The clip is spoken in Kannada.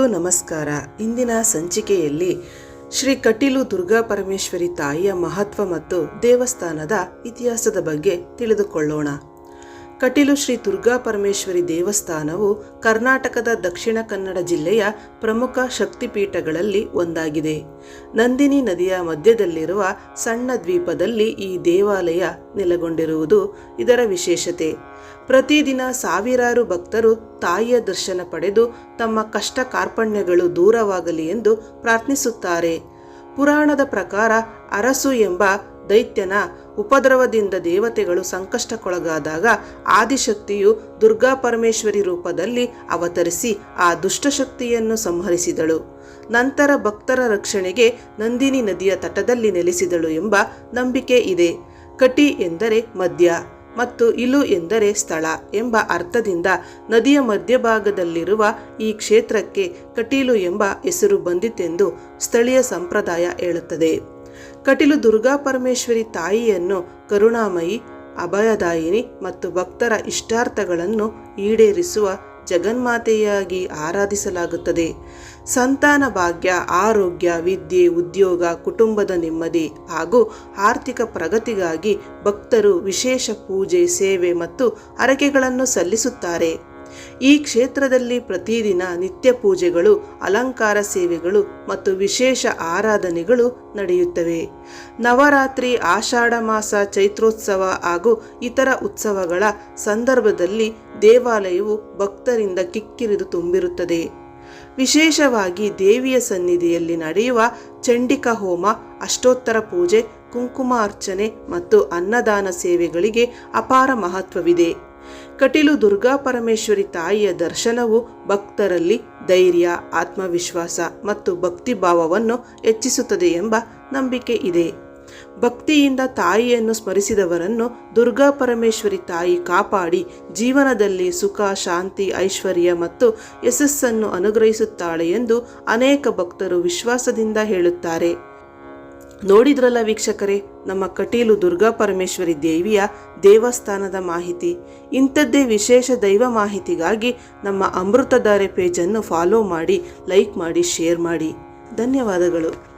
ನಮಸ್ಕಾರ. ಇಂದಿನ ಸಂಚಿಕೆಯಲ್ಲಿ ಶ್ರೀ ಕಟೀಲು ದುರ್ಗಾ ಪರಮೇಶ್ವರಿ ತಾಯಿಯ ಮಹತ್ವ ಮತ್ತು ದೇವಸ್ಥಾನದ ಇತಿಹಾಸದ ಬಗ್ಗೆ ತಿಳಿದುಕೊಳ್ಳೋಣ. ಕಟೀಲು ಶ್ರೀ ದುರ್ಗಾ ಪರಮೇಶ್ವರಿ ದೇವಸ್ಥಾನವು ಕರ್ನಾಟಕದ ದಕ್ಷಿಣ ಕನ್ನಡ ಜಿಲ್ಲೆಯ ಪ್ರಮುಖ ಶಕ್ತಿಪೀಠಗಳಲ್ಲಿ ಒಂದಾಗಿದೆ. ನಂದಿನಿ ನದಿಯ ಮಧ್ಯದಲ್ಲಿರುವ ಸಣ್ಣ ದ್ವೀಪದಲ್ಲಿ ಈ ದೇವಾಲಯ ನೆಲೆಗೊಂಡಿರುವುದು ಇದರ ವಿಶೇಷತೆ. ಪ್ರತಿದಿನ ಸಾವಿರಾರು ಭಕ್ತರು ತಾಯಿಯ ದರ್ಶನ ಪಡೆದು ತಮ್ಮ ಕಷ್ಟ ಕಾರ್ಪಣ್ಯಗಳು ದೂರವಾಗಲಿ ಎಂದು ಪ್ರಾರ್ಥಿಸುತ್ತಾರೆ. ಪುರಾಣದ ಪ್ರಕಾರ ಅರಸು ಎಂಬ ದೈತ್ಯನ ಉಪದ್ರವದಿಂದ ದೇವತೆಗಳು ಸಂಕಷ್ಟಕ್ಕೊಳಗಾದಾಗ ಆದಿಶಕ್ತಿಯು ದುರ್ಗಾ ಪರಮೇಶ್ವರಿ ರೂಪದಲ್ಲಿ ಅವತರಿಸಿ ಆ ದುಷ್ಟಶಕ್ತಿಯನ್ನು ಸಂಹರಿಸಿದಳು. ನಂತರ ಭಕ್ತರ ರಕ್ಷಣೆಗೆ ನಂದಿನಿ ನದಿಯ ತಟದಲ್ಲಿ ನೆಲೆಸಿದಳು ಎಂಬ ನಂಬಿಕೆ ಇದೆ. ಕಟಿ ಎಂದರೆ ಮಧ್ಯ ಮತ್ತು ಇಲು ಎಂದರೆ ಸ್ಥಳ ಎಂಬ ಅರ್ಥದಿಂದ ನದಿಯ ಮಧ್ಯಭಾಗದಲ್ಲಿರುವ ಈ ಕ್ಷೇತ್ರಕ್ಕೆ ಕಟೀಲು ಎಂಬ ಹೆಸರು ಬಂದಿತೆಂದು ಸ್ಥಳೀಯ ಸಂಪ್ರದಾಯ ಹೇಳುತ್ತದೆ. ಕಟೀಲು ದುರ್ಗಾ ಪರಮೇಶ್ವರಿ ತಾಯಿಯನ್ನು ಕರುಣಾಮಯಿ, ಅಭಯದಾಯಿನಿ ಮತ್ತು ಭಕ್ತರ ಇಷ್ಟಾರ್ಥಗಳನ್ನು ಈಡೇರಿಸುವ ಜಗನ್ಮಾತೆಯಾಗಿ ಆರಾಧಿಸಲಾಗುತ್ತದೆ. ಸಂತಾನ ಭಾಗ್ಯ, ಆರೋಗ್ಯ, ವಿದ್ಯೆ, ಉದ್ಯೋಗ, ಕುಟುಂಬದ ನೆಮ್ಮದಿ ಹಾಗೂ ಆರ್ಥಿಕ ಪ್ರಗತಿಗಾಗಿ ಭಕ್ತರು ವಿಶೇಷ ಪೂಜೆ, ಸೇವೆ ಮತ್ತು ಹರಕೆಗಳನ್ನು ಸಲ್ಲಿಸುತ್ತಾರೆ. ಈ ಕ್ಷೇತ್ರದಲ್ಲಿ ಪ್ರತಿದಿನ ನಿತ್ಯ ಪೂಜೆಗಳು, ಅಲಂಕಾರ ಸೇವೆಗಳು ಮತ್ತು ವಿಶೇಷ ಆರಾಧನೆಗಳು ನಡೆಯುತ್ತವೆ. ನವರಾತ್ರಿ, ಆಷಾಢ ಮಾಸ, ಚೈತ್ರೋತ್ಸವ ಹಾಗೂ ಇತರ ಉತ್ಸವಗಳ ಸಂದರ್ಭದಲ್ಲಿ ದೇವಾಲಯವು ಭಕ್ತರಿಂದ ಕಿಕ್ಕಿರಿದು ತುಂಬಿರುತ್ತದೆ. ವಿಶೇಷವಾಗಿ ದೇವಿಯ ಸನ್ನಿಧಿಯಲ್ಲಿ ನಡೆಯುವ ಚಂಡಿಕಾ ಹೋಮ, ಅಷ್ಟೋತ್ತರ ಪೂಜೆ, ಕುಂಕುಮ ಅರ್ಚನೆ ಮತ್ತು ಅನ್ನದಾನ ಸೇವೆಗಳಿಗೆ ಅಪಾರ ಮಹತ್ವವಿದೆ. ಕಟೀಲು ದುರ್ಗಾ ಪರಮೇಶ್ವರಿ ತಾಯಿಯ ದರ್ಶನವು ಭಕ್ತರಲ್ಲಿ ಧೈರ್ಯ, ಆತ್ಮವಿಶ್ವಾಸ ಮತ್ತು ಭಕ್ತಿಭಾವವನ್ನು ಹೆಚ್ಚಿಸುತ್ತದೆ ಎಂಬ ನಂಬಿಕೆ ಇದೆ. ಭಕ್ತಿಯಿಂದ ತಾಯಿಯನ್ನು ಸ್ಮರಿಸಿದವರನ್ನು ದುರ್ಗಾ ಪರಮೇಶ್ವರಿ ತಾಯಿ ಕಾಪಾಡಿ ಜೀವನದಲ್ಲಿ ಸುಖ, ಶಾಂತಿ, ಐಶ್ವರ್ಯ ಮತ್ತು ಯಶಸ್ಸನ್ನು ಅನುಗ್ರಹಿಸುತ್ತಾಳೆ ಎಂದು ಅನೇಕ ಭಕ್ತರು ವಿಶ್ವಾಸದಿಂದ ಹೇಳುತ್ತಾರೆ. ನೋಡಿದ್ರಲ್ಲ ವೀಕ್ಷಕರೇ, ನಮ್ಮ ಕಟೀಲು ದುರ್ಗಾ ಪರಮೇಶ್ವರಿ ದೇವಿಯ ದೇವಸ್ಥಾನದ ಮಾಹಿತಿ. ಇಂಥದ್ದೇ ವಿಶೇಷ ದೈವ ಮಾಹಿತಿಗಾಗಿ ನಮ್ಮ ಅಮೃತಧಾರೆ ಪೇಜನ್ನು ಫಾಲೋ ಮಾಡಿ, ಲೈಕ್ ಮಾಡಿ, ಶೇರ್ ಮಾಡಿ. ಧನ್ಯವಾದಗಳು.